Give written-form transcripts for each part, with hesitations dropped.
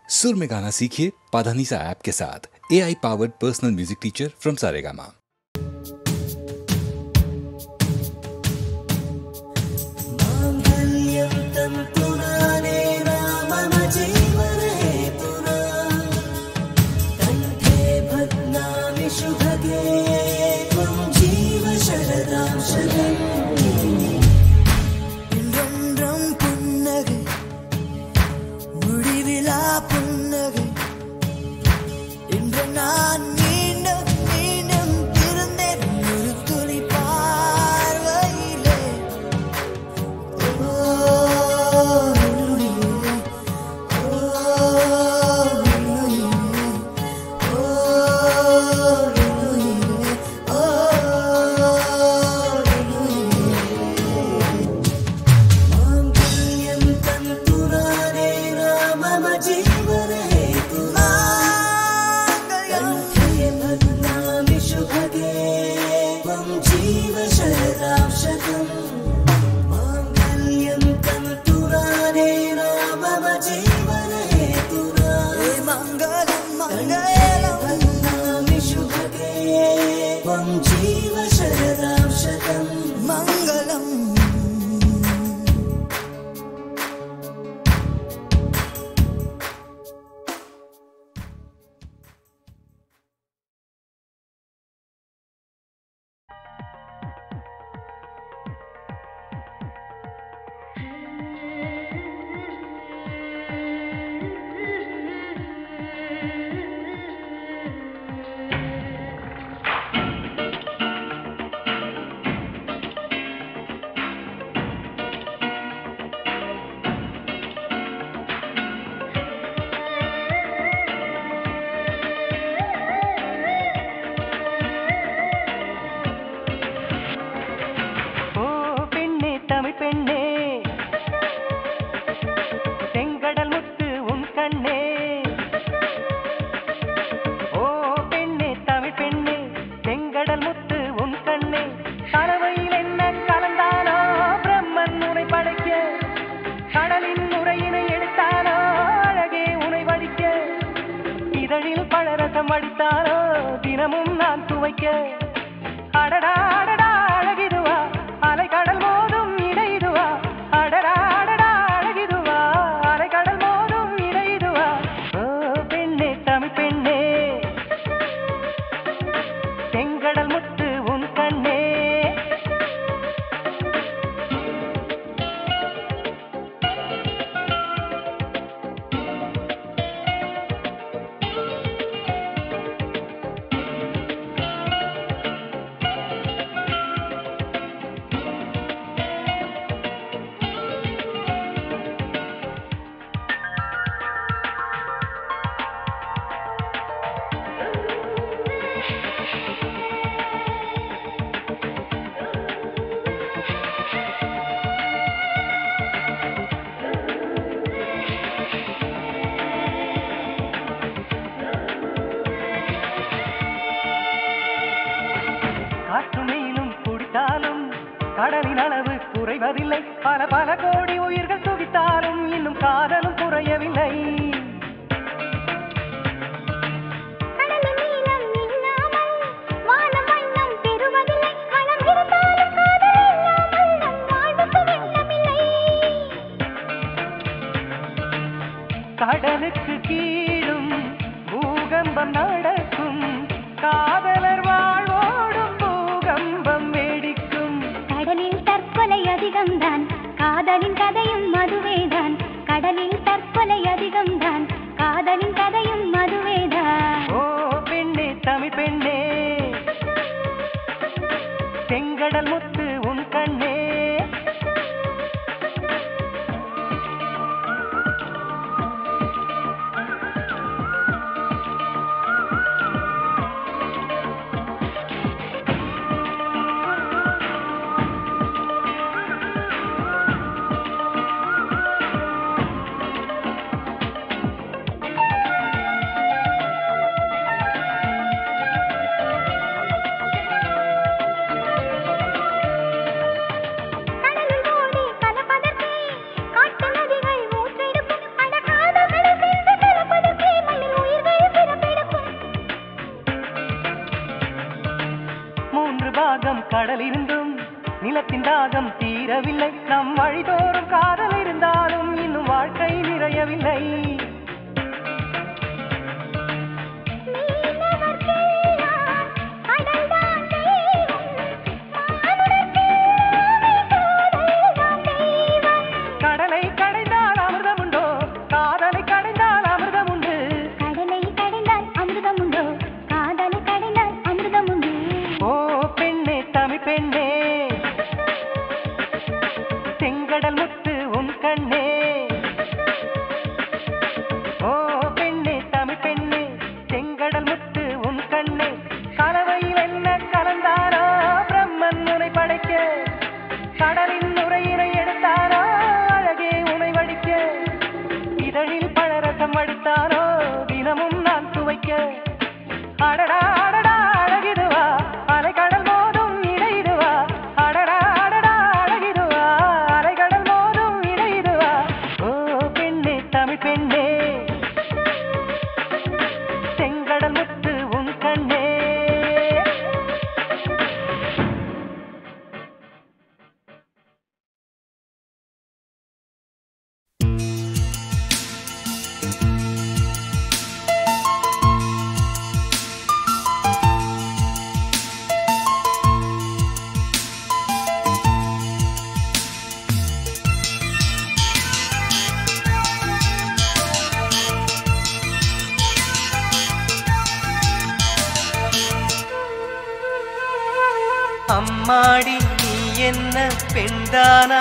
सुर में गाना सीखिए पाधानीसा ऐप के साथ। AI powered personal music teacher from Saregama. கடலின் அளவு குறைவதில்லை, பல பல கோடி உயிர்கள் துடித்தாலும் இன்னும் காதலும் குறையவில்லை. கடலுக்கு கீழும் பூகம்பம் நடக்கும், காதலர் வாழ்வோடும் பூகம்பம் வெடிக்கும். கடலில் தற்கொலை அதிகம்தான், காதலின் கதையும் மதுவேதான். கடலில் தற்கொலை அதிகம்தான், காதலின் கதையும் மதுவேதான். ஓ பெண்ணே தமிழ் பெண்ணே, செங்கடல் முத்து உன் கண்ணே. கடலிருந்தும் நிலத்தின் தாகம் தீரவில்லை. நம் வழிதோறும் காதல் இருந்தாலும் இன்னும் வாழ்க்கை நிறையவில்லை. கடலை கடைந்தால் அமிர்தம் உண்டோ, காதலை கடைந்தால் அமிர்தம் உண்டு. கடலை கடைந்தால் அமிர்தம் உண்டோ, காதலை கடைந்தால் அமிர்தம் உண்டு. ஓ பெண்ணே தமிழ் பெண்ணே, செங்கடல் முத்து உன் கண்ணே. ஓ பெண்ணே தமிழ் பெண்ணே, செங்கடல் முத்து உன் கண்ணே. கலவையில் என்ன கலந்தாரோ பிரம்மன் உனை படைக்க, கடலின் நுரையினை எடுத்தாரோ அழகே உனை வடிக்க. இதழில் பழரசம் வடித்தாரோ தினமும் நான் துவைக்க. அடடா அடடா அழகிதுவா, அலைக்கடல் மோதும் இடையிடுவா. அடடா அடடா அழகிதுவா, அலைக்கடல் மோதும் இடையிடுவா. ஓ பெண்ணே தமிழ் பெண்ணே, செங்கடல் முத்து உன் கண்ணே. அம்மாடி நீ என்ன பெண்தானா,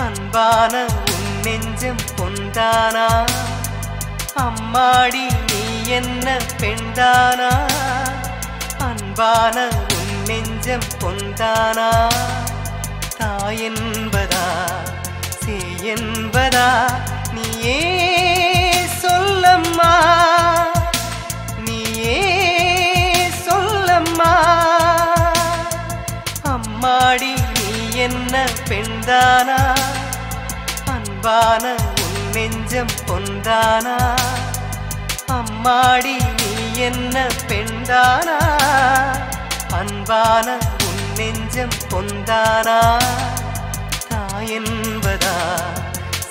அன்பான உன் நெஞ்சம் பொந்தானா. அம்மாடி நீ என்ன பெண்தானா, அன்பான உன் நெஞ்சம் பொந்தானா. தாய் என்பதா சேய் என்பதா நீயே சொல்லம்மா, நீயே சொல்லம்மா. அம்மாடி நீ என்ன பெண்தானா, அன்பான உன் நெஞ்சம் பொந்தானா. அம்மாடி நீ என்ன பெண்தானா, அன்பான உன் நெஞ்சம் பொந்தானா. தாய் என்பதா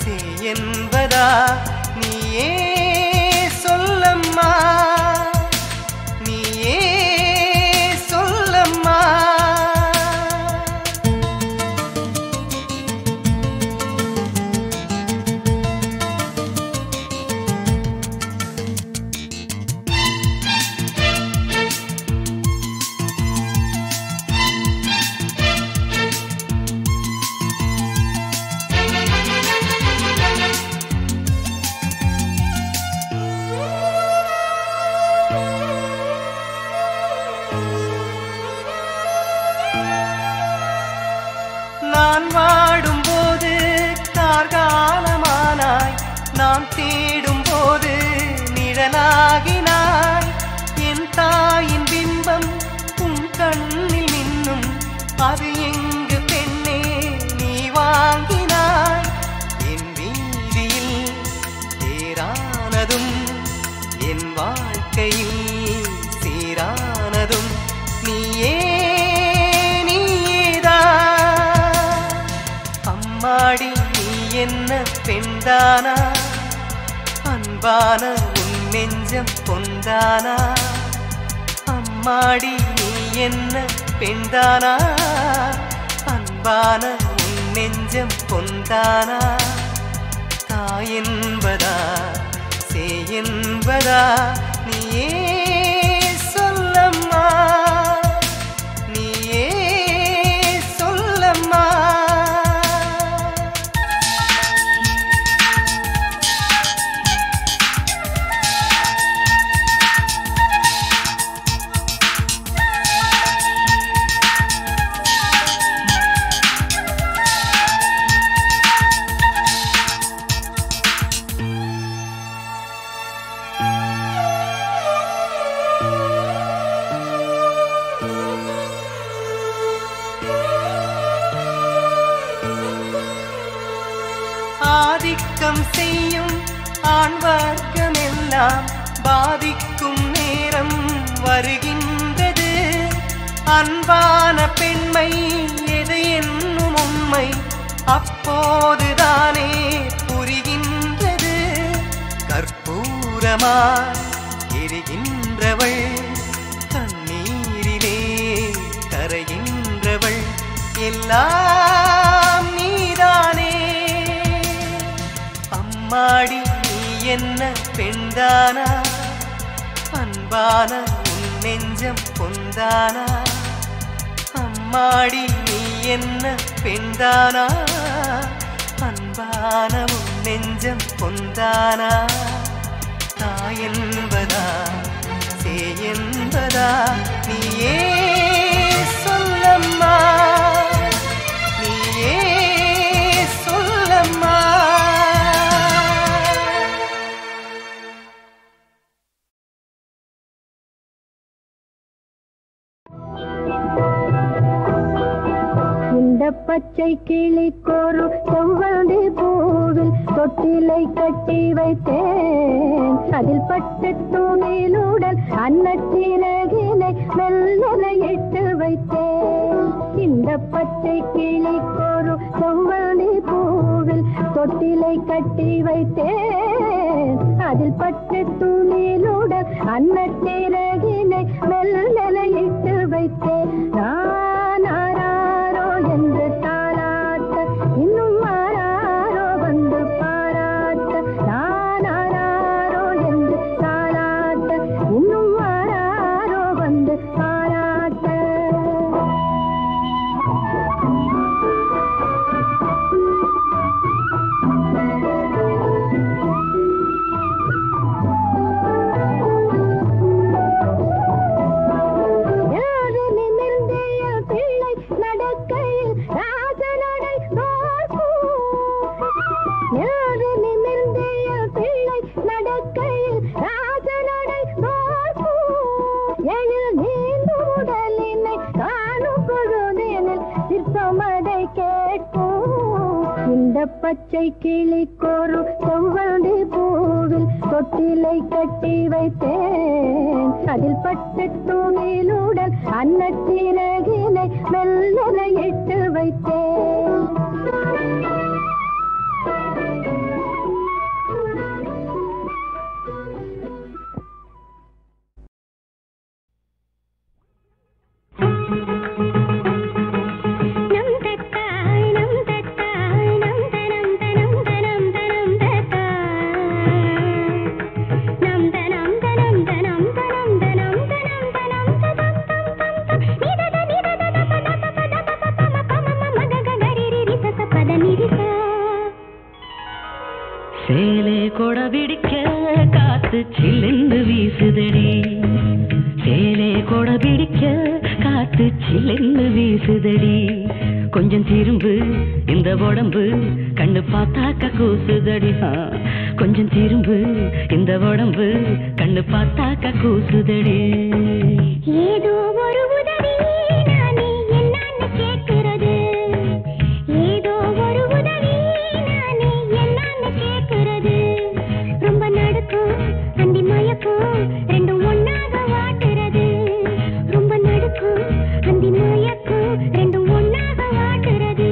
சேய் என்பதா நீயே சொல்லம்மா, நீயே சொல்லம்மா. நான் வாடும்போது கார்காலமானாய், நான் தேடும்போது நிழலாகினாய். என் தாயின் பிம்பம் உன் கண்ணில் மின்னும், அது எங்கு பெண்ணே நீ வாங்கினாய். என் வீதியில் தேரானதும் என் வாழ்க்கையில் சீரானதும் நீயே நீயேதான். அம்மாடி நீ என்ன பெண்தானா, அன்பான உன் நெஞ்சம் பொந்தானா. அம்மாடி நீ என்ன பெண்தானா, அன்பான உன் நெஞ்சம் பொந்தானா. தாய் என்பதா சேய் என்பதா நீயே சொல்லம்மா, நீயே சொல்லம்மா. ஆதிக்கம் செய்யும் ஆண் வர்க்கமெல்லாம் பாதிக்கும் நேரம் வருகின்றது. அன்பான பெண்மை எது என்னும் உண்மை அப்போதுதானே புரிகின்றது. கற்பூரமாய் எரிகின்றவள் கண்ணீரிலே கரைகின்றவள் எல்லாம் நீதானே. அம்மாடி நீ என்ன பெண்தானா, அன்பான உன் நெஞ்சம் பொந்தானா. அம்மாடி நீ என்ன பெண்தானா, அன்பான உன் நெஞ்சம் பொந்தானா. தாய் என்பதா சேய் என்பதா நீயே சொல்லம்மா, நீயே சொல்லம்மா. இந்த பச்சை கிளிக்கொரு செவ்வந்தி பூவில் தொட்டிலை கட்டி வைத்தேன். அதில் பட்டு துணிலுடன் அன்னச்சிறகினை மெல்லன இட்டு வைத்தேன். இந்த பச்சை கிளிக்கொரு செவ்வந்தி பூவில் தொட்டிலை கட்டி வைத்தேன். அதில் பட்டு துணிலுடன் அன்னச்சிறகினை மெல்லன இட்டு வைத்தேன். நான் ஆராரோ என்று தாலாட்ட இன்னும் ஆராரோ வந்து பாராட்ட. நான் ஆராரோ என்று தாலாட்ட இன்னும் ஆராரோ வந்து பாராட்ட. பச்சை கிளிக்கொரு செவ்வந்தி பூவில் தொட்டிலை கட்டி வைத்தேன். அதில் பட்டு துணிலுடன் அன்னச்சிறகினை மெல்லன இட்டு வைத்தேன். சேலே கொடபிடிக்க காத்து சில்லென்று வீசுதடி. சேலே கொடபிடிக்க காத்து சில்லென்று வீசுதடி. கொஞ்சம் திரும்பு இந்த உடம்பு கண்ணு பார்த்தாக்க கூசுதடி. கொஞ்சம் திரும்பு இந்த உடம்பு கண்ணு பார்த்தாக்க கூசுதடி. ஏதோ ஒரு உதவி நானே என்னன்னு கேட்கிறது. ஏதோ ஒரு உதவி நானே என்னன்னு கேட்கிறது. ரொம்ப நடுக்கும் அந்தி மயக்கும் ரெண்டும் ஒன்னாக வாட்டுறது. ரொம்ப நடுக்கும் அந்தி மயக்கும் ரெண்டும் ஒன்னாக வாட்டுறது.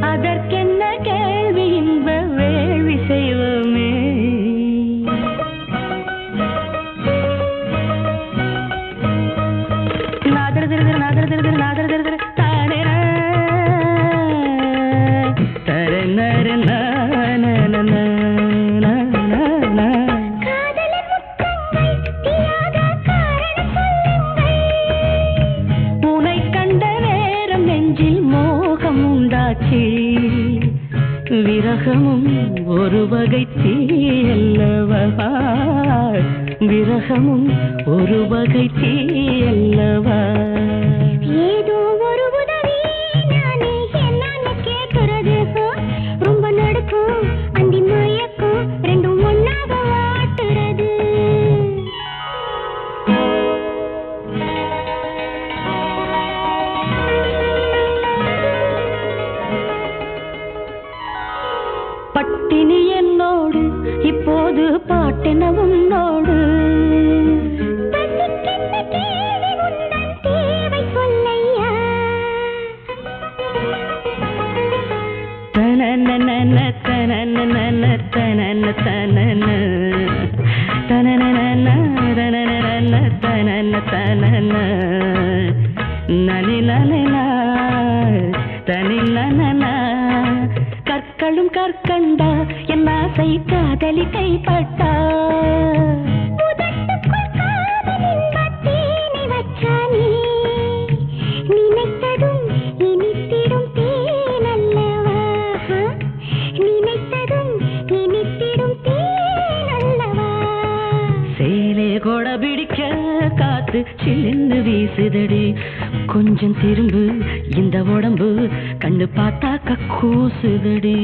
அதற்கென்ன கேள்வி இன்ப வேள்வி செய்வோமே. நாதர் திருதிரு நாதர் திருதிரு நாதர் திருதிரு தாடே தர நர உனை கண்ட நேரம் நெஞ்சில் மோகம் உண்டாச்சு. விரகமும் ஒரு வகை தீயல்லவா, விரகமும் ஒரு வகை தீயல்லவா. ஏதோ ஒரு உதவி நானே என்னன்னு கேட்கிறது. ரொம்ப நடுக்கும் அந்தி மயக்கும் ரெண்டும் ஒன்னாக வாட்டுறது. பட்டினி என்னோடு இப்போது பாட்டெனவும் நோடு தனன தனன தனன தனன தனன தனன தனன தனன நனிலன தனிலன கற்களும் கற்கண்டா என் ஆசை காதலி கைப்பட்டா சில்லுன்னு வீசுதடி கொஞ்சம் திரும்பு இந்த உடம்பு கண்ணு பார்த்தாக்க கூசுதடி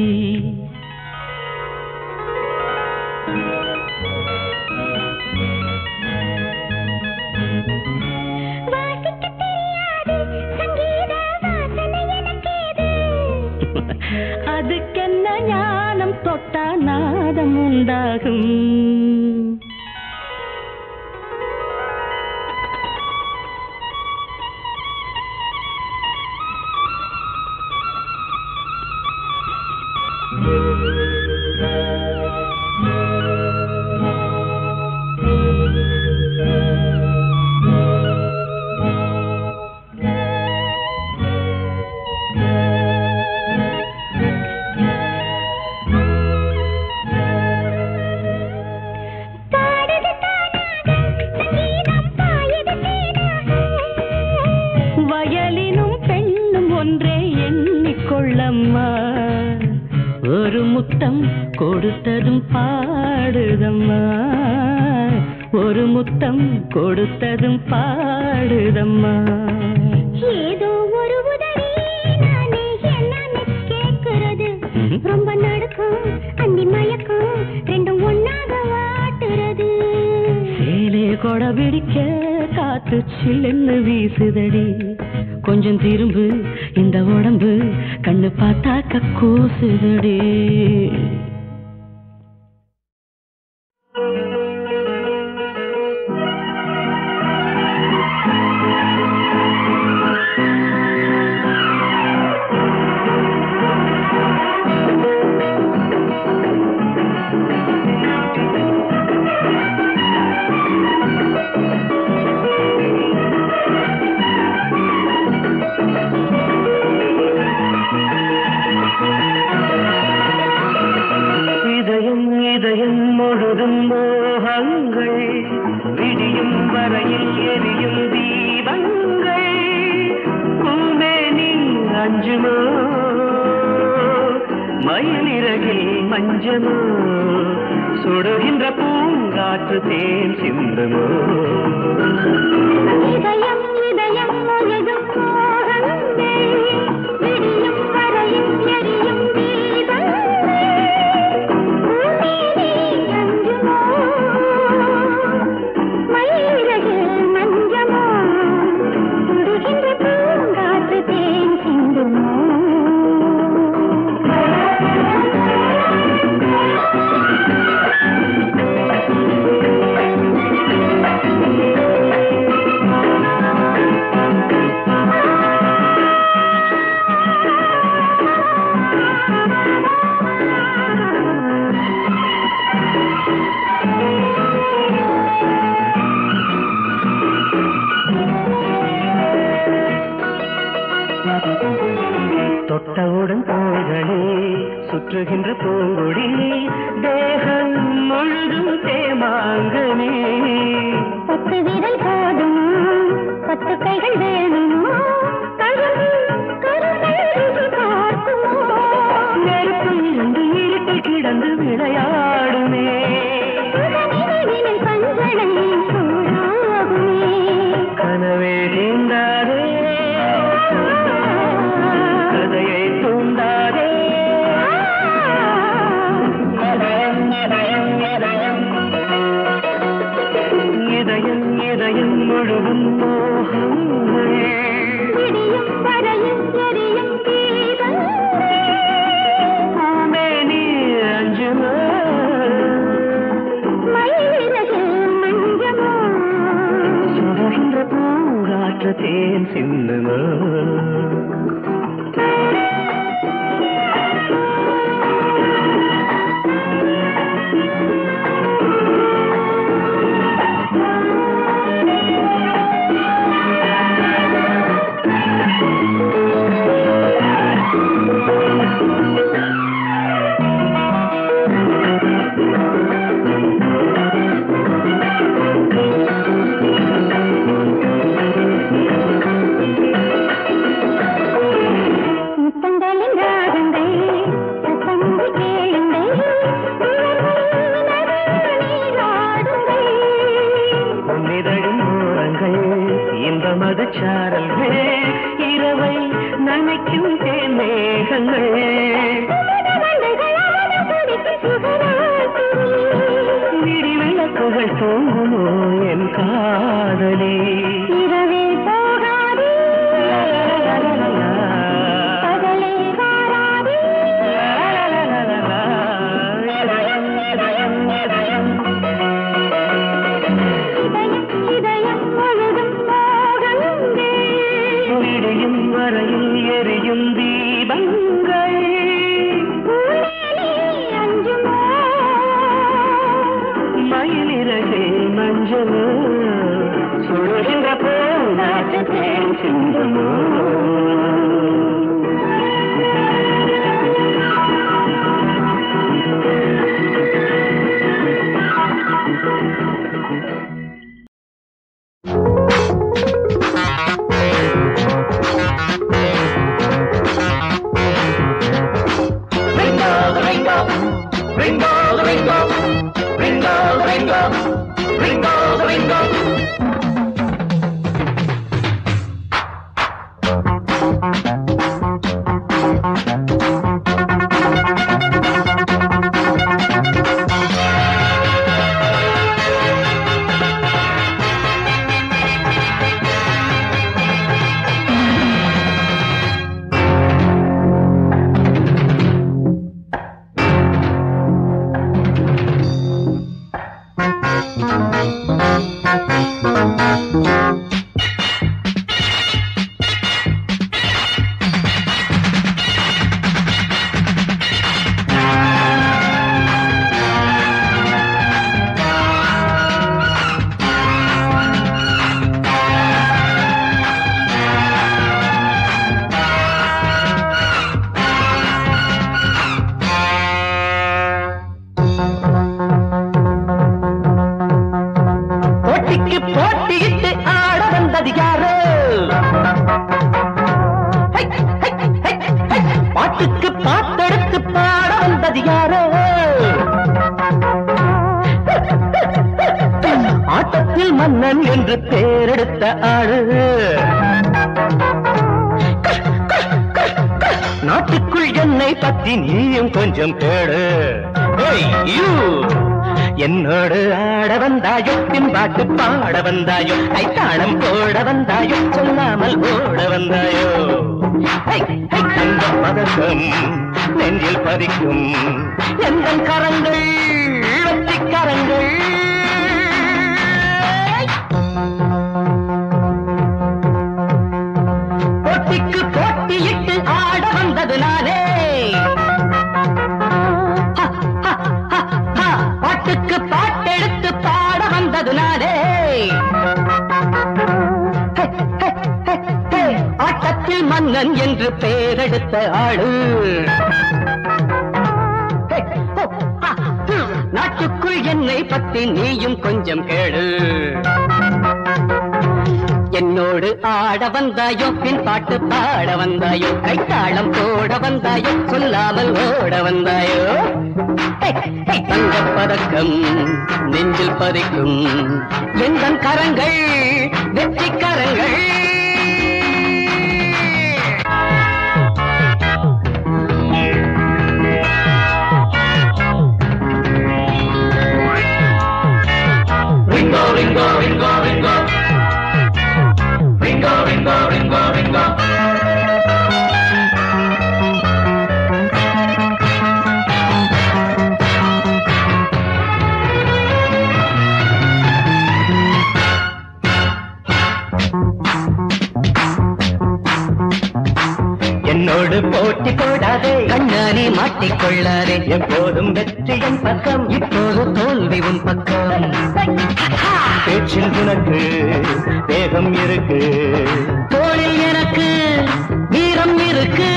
அதுக்கென்ன ஞானம் தொட்டா நாதம் உண்டாகும் ஒரு முத்தம் கொடுத்ததும் பாடுதம்மா ஒரு முத்தம் கொடுத்ததும் பாடுதம்மா ஏதோ ஒரு உதவி நானே என்னன்னு கேட்கிறது ரொம்ப நடுக்கும் அந்தி மயக்கம் ரெண்டும் ஒன்னாக வாட்டுறது சேலே கொட பிடிக்க காத்து சில்லுன்னு வீசுதடி கொஞ்சம் திரும்பு இந்த உடம்பு கண்ணு பார்த்தாக்க கூசுதடி சுடுகின்ற பூங்காற்று தேன் சிந்துமோ இதயம் இதயம் முழுதும் மோகங்கள் விடியும் வரையும் எரியும் தீபங்கள் பூமியிலே அஞ்சுமோ மயிலிறகில் மஞ்சமோ சுடுகின்ற பூங்காற்று தேன் சிந்துமோ தொட்டவுடன் தோள்களே சுற்றுகின்ற பூங்கொடி தேகம் முழுதும் தேமாங்கனே 10 விரல் போதும் 10 கைகள் வேணுமோ பார்க்குமோ நெருப்பு இருந்து இருட்டில் கிடந்து விளையாடுமே பஞ்சனை சூடாகுமே கனவே தீண்டாதே கதையை தூண்டாதே இதயம் இதயம் முழுதும் மோகங்கள் விடியும் வரையும் எரியும் தீபங்கள் பூமேனி மழைச்சாரல் இரவை நனைக்கும் தேமேகங்கள் விடி விளக்குகள் தூங்குமோ என் காதலே இரவே போகாதே பகலே வாராதே இதயம் முழுதும் மோகங்களே விடியும் வரையில் எரியும் தீபங்கள் அஞ்சுமோ மயிலிறகே மஞ்சள் சுடுகின்ற பூங்காற்று தேன் சிந்துமோ ஆட்டத்தில் மன்னன் என்று பேரெடுத்த ஆளு நாட்டுக்குள் என்னை பத்தி நீயும் கொஞ்சம் கேடு என்னோடு ஆட வந்தாயோ பின்பாட்டு பாட வந்தாயோ கைத்தாளம் போட வந்தாயோ சொல்லாமல் ஓட வந்தாயோ தங்க பதக்கம் நெஞ்சில் பதிக்கும் எந்த கரங்கள் வெற்றி கரங்கள் போட்டிக்கு போட்டியிட்டு ஆட வந்தது நானே பாட்டுக்கு பாட்டெடுத்து பாட வந்தது நானே ஆட்டத்தில் மன்னன் என்று பெயரெடுத்த ஆளு நாட்டுக்குள் என்னை பத்தி நீயும் கொஞ்சம் கேளு என்னோடு ஆட வந்தாயோ பின் பாட்டு பாட வந்தாயோ கைத்தாளம் போட வந்தாயோ சொல்லாமல் ஓட வந்தாயோ தங்க பதக்கம் நெஞ்சில் பதிக்கும் எந்த கரங்கள் வெற்றி கரங்கள் ringo ringo ringo ringo ringo ringo ringo ringo என்னோடு போட்டி போடாதே கண்ணாலே மாட்டிக்கொள்ளாதே எப்போதும் வெற்றியின் பக்கம் இப்போது தோல்வி உன் பக்கம் பேச்சில் உனக்கு வேகம் இருக்கு தோளில் எனக்கு வீரம் இருக்கு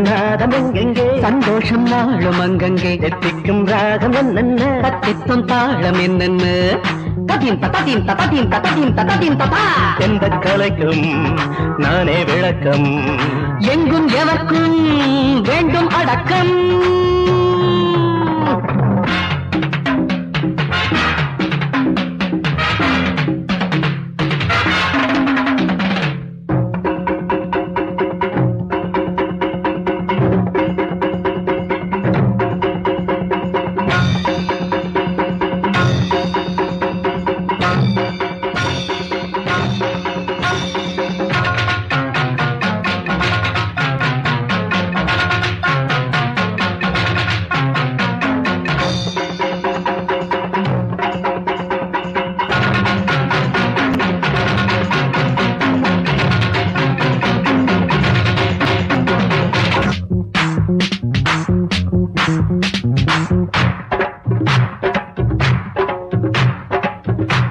நாதம் எங்கெங்கே சந்தோஷம் வாழும் அங்கங்கே எத்திக்கும் ராகம் என்னென்ன தத்தித்தம் தாளம் என்னென்ன ததீம் ததீம் ததீம் ததீம் ததீம் ததா எந்த கலைக்கும் நானே விளக்கம் எங்கும் எவர்க்கும் வேண்டும் அடக்கம்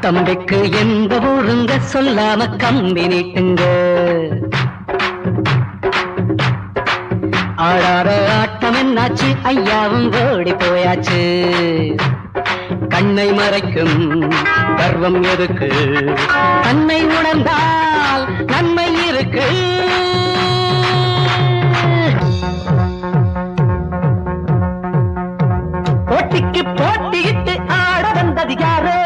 தம்பிக்கு எந்த ஊருங்க சொல்லாம கம்பி நீட்டுங்க ஆடாத ஆட்டம் என்னாச்சு ஐயாவும் ஓடி போயாச்சு கண்ணை மறைக்கும் கர்வம் எதுக்கு தன்னை உணர்ந்தால் நன்மை இருக்கு போட்டிக்கு போட்டியிட்டு ஆட வந்தது யாரு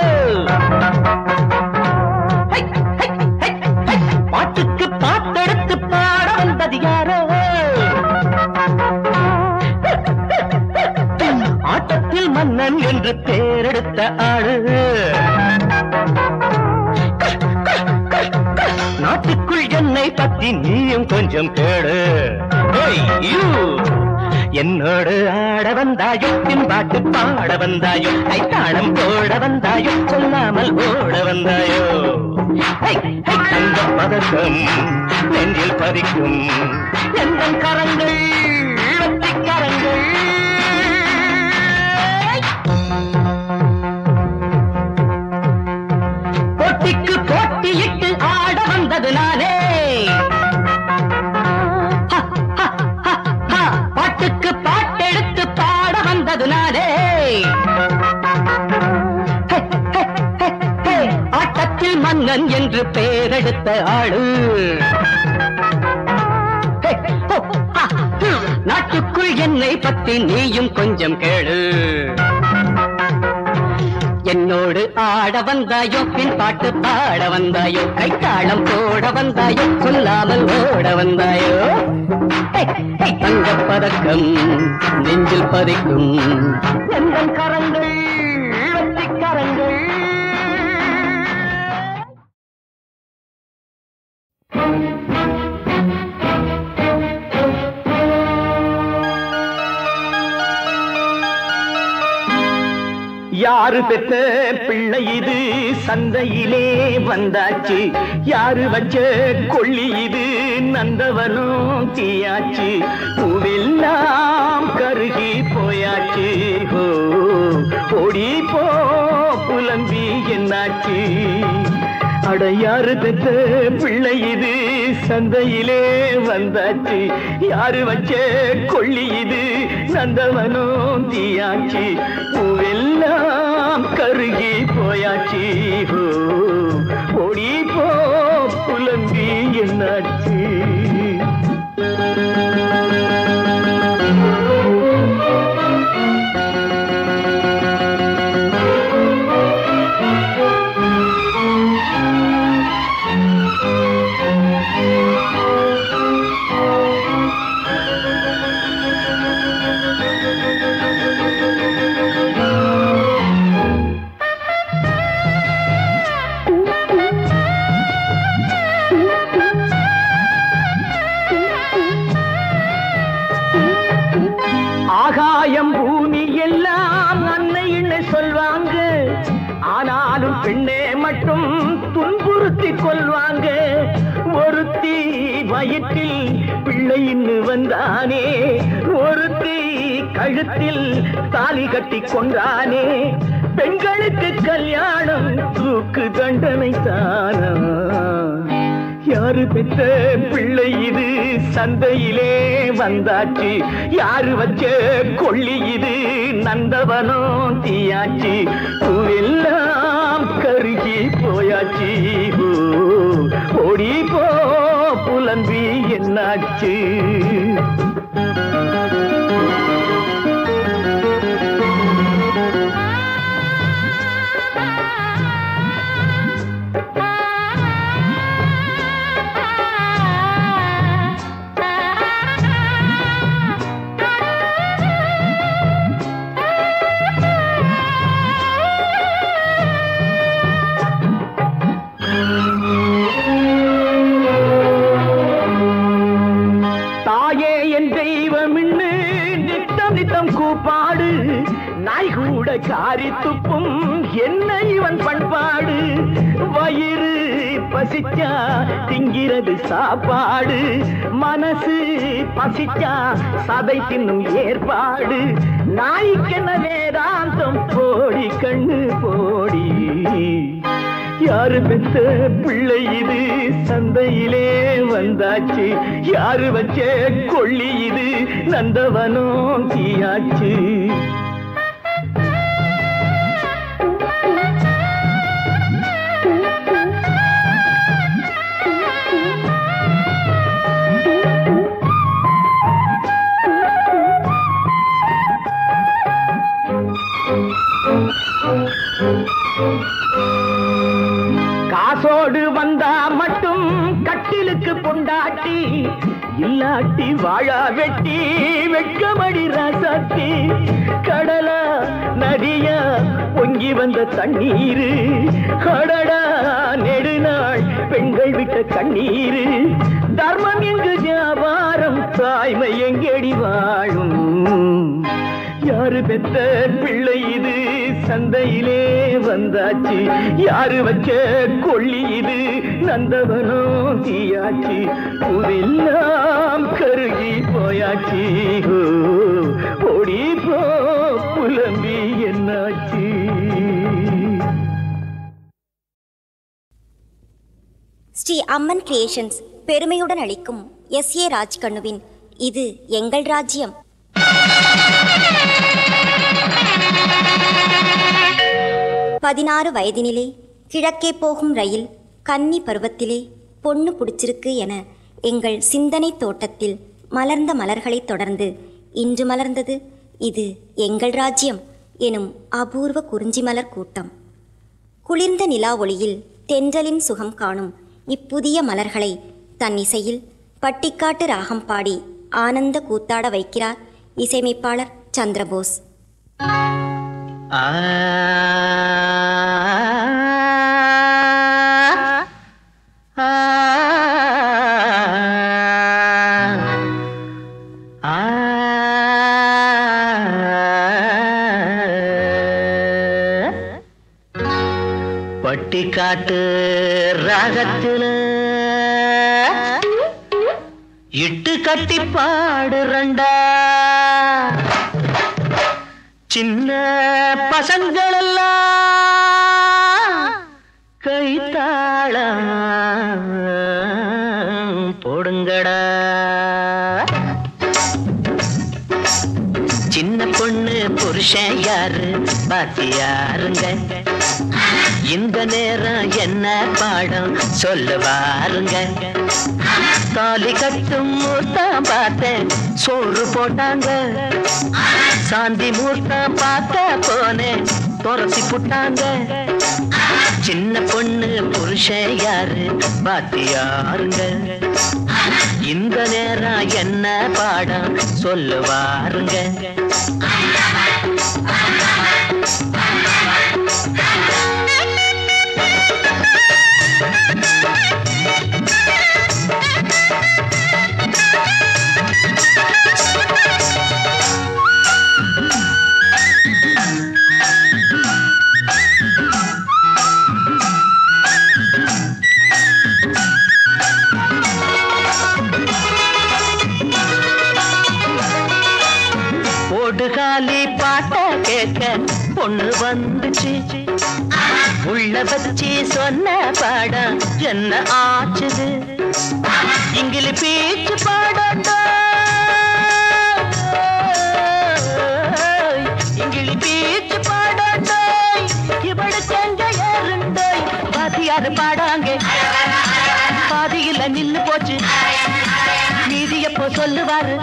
பாட்டுக்கு பாட்டெடுத்து பாட வந்தது யாரோ ஆட்டத்தில் மன்னன் என்று பேரெடுத்த ஆளு நாட்டுக்குள் என்னை பத்தி நீயும் கொஞ்சம் கேடு என்னோடு ஆட வந்தாயோ பின்பாட்டு பாட வந்தாயோ கைத்தாளம் போட வந்தாயோ சொல்லாமல் ஓட வந்தாயோ தங்க பதக்கம் நெஞ்சில் பதிக்கும் எந்த கரங்கள் வெற்றி கரங்கள் போட்டிக்கு போட்டியிட்டு ஆட வந்தது நானே பாட்டுக்கு பாட்டெடுத்து பாட வந்தது நானே ஆட்டத்தில் மன்னன் என்று பெயரெடுத்த ஆளு நாட்டுக்குள் என்னை பத்தி நீயும் கொஞ்சம் கேளு என்னோடு ஆட வந்தாயோ பின் பாட்டு பாட வந்தாயோ கைத்தாளம் போட வந்தாயோ சொல்லாமல் ஓட வந்தாயோ தங்கப் பதக்கம் நெஞ்சில் பதிக்கும் எந்த கரங்கள் வெற்றி கரங்கள் யாரு பெற்ற பிள்ளை இது சந்தையிலே வந்தாச்சு யாரு வச்ச கொள்ளி இது நந்தவனும் தீயாச்சு பூவெல்லாம் கருகி போயாச்சு ஓடி போ புலம்பி என்னாச்சு அட யாரு பெற்ற பிள்ளை இது சந்தையிலே வந்தாச்சு யாரு வச்ச கொள்ளி இது நந்தவனும் தீயாச்சு பூவெல்லாம் கருகி போயாச்சு ஓடி போ புலம்பி என்னாச்சு ஆகாயம் பூமி எல்லாம் அன்னைன்னு சொல்வாங்க ஆனாலும் பெண்ணே மட்டும் துன்புறுத்தி கொள்வாங்க ஒருத்தி வயிற்றில் பிள்ளைன்னு வந்தானே ஒருத்தி கழுத்தில் தாலி கட்டி கொண்டானே பெண்களுக்கு கல்யாணம் தூக்கு தண்டனை தானா யாரு பெற்ற பிள்ளை இது சந்தையிலே வந்தாச்சு. யாரு வச்ச கொள்ளி இது நந்தவனம் தீயாச்சு. பூவெல்லாம் கருகி போயாச்சு. ஓடி போ புலம்பி என்னாச்சு. கூப்பாடு நாய் கூட காரி துப்பும் என்ன இவன் பண்பாடு. வயிறு பசிச்சா திங்கிறது சாப்பாடு. மனசு பசிச்சா சதை தின்னும் ஏற்பாடு. நாய்க்கென்ன வேதாந்தம் போடி கண்ணு போடி. யாரு பெற்ற பிள்ளை இது சந்தையிலே வந்தாச்சு. யாரு வச்ச கொள்ளி இது நந்தவனம் தீயாச்சு. காசோடு வந்தா மட்டும் கட்டிலுக்கு பொண்டாட்டி. இல்லாட்டி வாழா வெட்டி வெட்கமடி ராசாத்தி. கடலா நதியா பொங்கி வந்த தண்ணீரு. கடடா நெடுநாள் பெண்கள் விட்ட கண்ணீரு. தர்மம் எங்கு வியாபாரம் தாய்மை எங்கடி வாழும். யாரு பெற்ற பிள்ளை இது சந்தையிலே வந்தாச்சு. யாரு வச்ச கொள்ளி இது நந்தவனம் தீயாச்சு. பூவெல்லாம் கருகி போயாச்சு. ஓடி போ புலம்பி என்னாச்சு. ஸ்ரீ அம்மன் கிரியேஷன்ஸ் பெருமையுடன் அளிக்கும் S.A. ராஜ்கண்ணுவின் இது எங்கள் ராஜ்யம். 16 வயதினிலே கிழக்கே போகும் ரயில் கன்னி பருவத்திலே பொண்ணு பிடிச்சிருக்கு என எங்கள் சிந்தனை தோட்டத்தில் மலர்ந்த மலர்களைத் தொடர்ந்து இன்று மலர்ந்தது இது எங்கள் ராஜ்யம் எனும் அபூர்வ குறிஞ்சி மலர் கூட்டம். குளிர்ந்த நிலா ஒளியில் தென்றலின் சுகம் காணும் இப்புதிய மலர்களை தன் இசையில் பட்டிக்காட்டு ராகம் பாடி ஆனந்த கூத்தாட வைக்கிறார் இசையமைப்பாளர் சந்திரபோஸ். பட்டிக்காட்டு ராகத்துல இட்டு கட்டி பாடுறண்டா சின்ன பசங்களெல்லாம் கைத்தாளம் போடுங்கடா. சின்ன பொண்ணு புருஷன் யாரு பாத்தியாருங்க. இந்த நேரம் என்ன பாடம் சொல்லுவாருங்க. தாலி கட்டும் மூர்த்தம் பார்த்தேன் சோறு போட்டாங்க. சாந்தி மூர்த்தம் பார்க்க போனேன் துரசி புட்டாங்க. சின்ன பொண்ணு புருஷன் யாரு பாத்தியாருங்க. இந்த நேரம் என்ன பாடம் சொல்லுவாருங்க. பிடிச்சு உள்ள வச்சு சொன்ன பாடம் என்ன ஆச்சுது இங்கிலி பேச்சு பாடட்டோ இங்கிலி பேச்சு பாடட்டோ இவடு செஞ்ச ஏறுண்டோ பாதியாரு பாடாங்க பாதியில நின்னு போச்சு மீதி எப்போ சொல்லுவாரு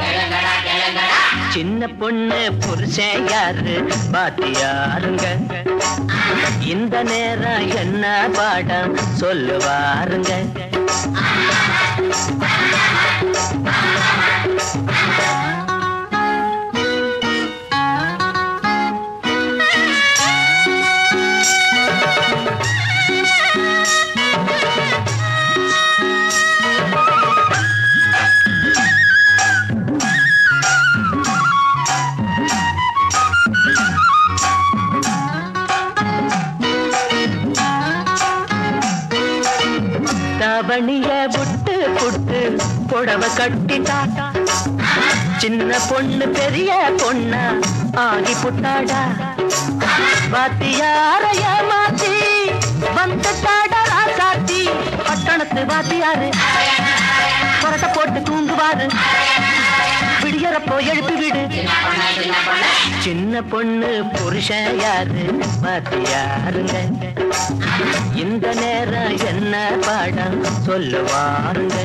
சின்ன பொண்ணு புருஷன் யாரு பாத்தியாருங்க இந்த நேரம் என்ன பாடம் சொல்லுவாருங்க தவணிய புட்டு புட்டு புடவை கட்டிட்டா சின்ன பொண்ணு பெரிய பொண்ணா ஆகி புட்டாடா வாத்தியாரைய மாத்தி வந்துட்டாடா ராசாத்தி பட்டணத்து வாத்தியாரு புரட்ட போட்டு தூங்குவாரு விடியறப்போ எழுப்பி விடு சின்ன பொண்ணு புருஷன் யாரு வாத்தியாருங்க இந்த நேரம் என்ன பாடம் சொல்லுவாருங்க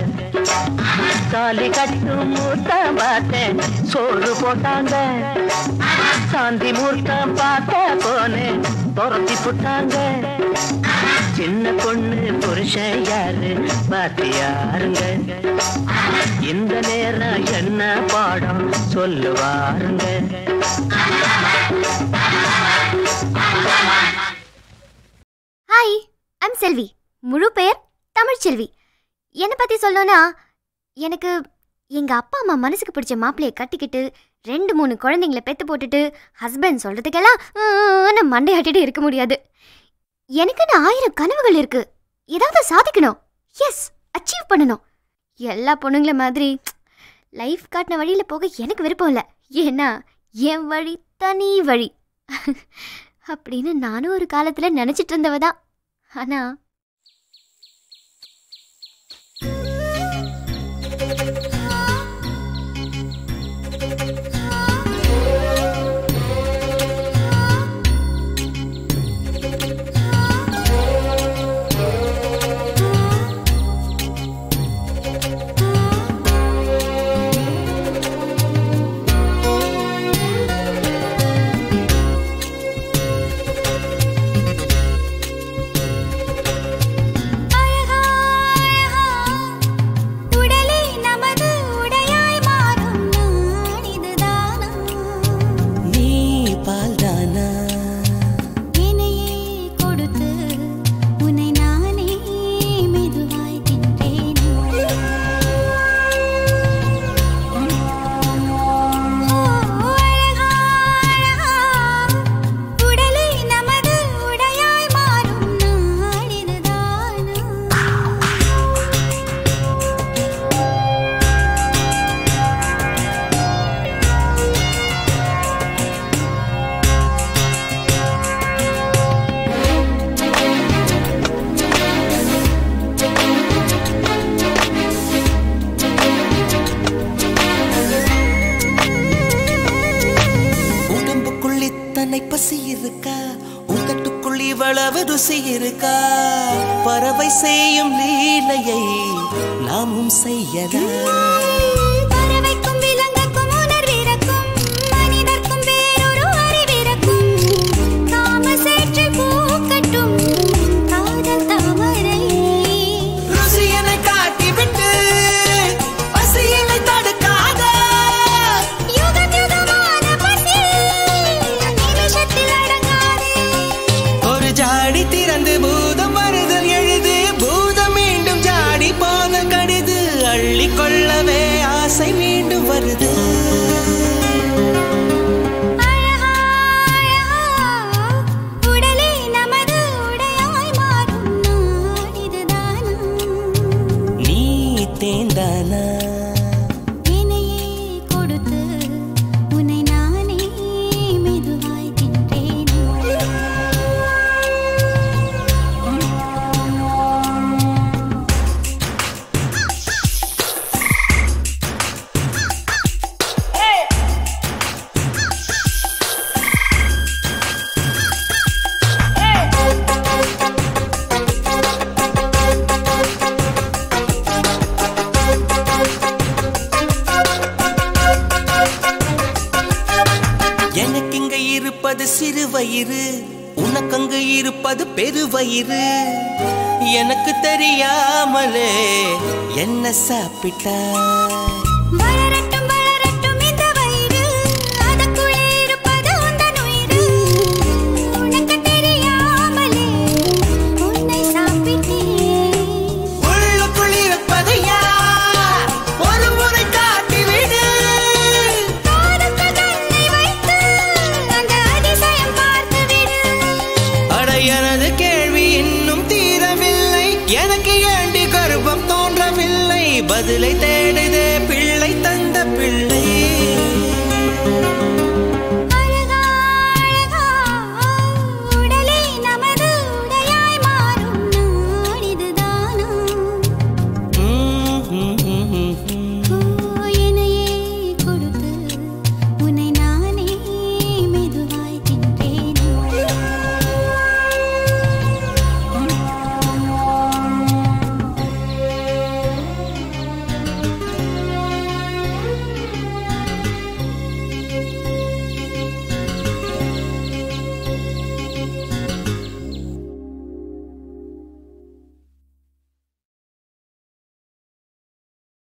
தாலி கட்டும் மூர்த்தம் பார்த்தேன் சோறு போட்டாங்க சாந்தி மூர்த்தம் பார்த்த போனேன் துரத்தி போட்டாங்க சின்ன பொண்ணு புருஷன் யாரு பாத்தியாருங்க இந்த நேரம் என்ன பாடம் சொல்லுவாருங்க ஹாய், ஐம் செல்வி. முழு பெயர் தமிழ்ச்செல்வி. என்னை பற்றி சொல்லணும்னா, எனக்கு எங்கள் அப்பா அம்மா மனசுக்கு பிடிச்ச மாப்பிள்ளையை கட்டிக்கிட்டு 2-3 குழந்தைங்களை பெற்று போட்டுட்டு ஹஸ்பண்ட் சொல்கிறதுக்கெல்லாம் மண்டையாட்டிட்டு இருக்க முடியாது. எனக்குன்னு 1000 கனவுகள் இருக்குது. ஏதாவது சாதிக்கணும். எஸ், அச்சீவ் பண்ணணும். எல்லா பொண்ணுங்கள மாதிரி லைஃப் காட்டின வழியில் போக எனக்கு விருப்பம் இல்லை. ஏன்னா என் வழி தனி வழி அப்படின்னு நானும் ஒரு காலத்தில் நினச்சிட்டு இருந்தவ தான். ஆனால் இருக்கா பறவை செய்யும் லீலையை நாமும் செய்யலாம். பறவைக்கும் விலங்குக்கும் உணர்விறக்கும் மனிதர்க்கும் வேறொரு அறிவிறக்கும் காமசேற்று பூக்கட்டும் காதல் தாமரை ருசியனை காட்டிவிட்டு பசியினை தடுக்காத யுகம் யுகமான பசி நிமிஷத்தில் அடங்காதே. ஒரு ஜாடி திறந்து பூதம் வருதல் எழுது பூதம் மீண்டும் ஜாடி போதல் கடிது அள்ளிக்கொள்ளவே உனக்கங்கு இருப்பது பெருவயிறு எனக்கு தெரியாமலே என்ன சாப்பிட்டா வளரட்டும் வளரட்டும் இந்த வயிறு அதற்குள்ளே இருப்பது உந்தன் உயிரு உனக்கு தெரியாமலே உன்னை சாப்பிட்டேன் உள்ளுக்குள் இருப்பது யார் ஒரு முறை காட்டிவிடு காதுக்கு கண்ணை வைத்து அந்த அதிசயம் பார்த்து விடு அடையன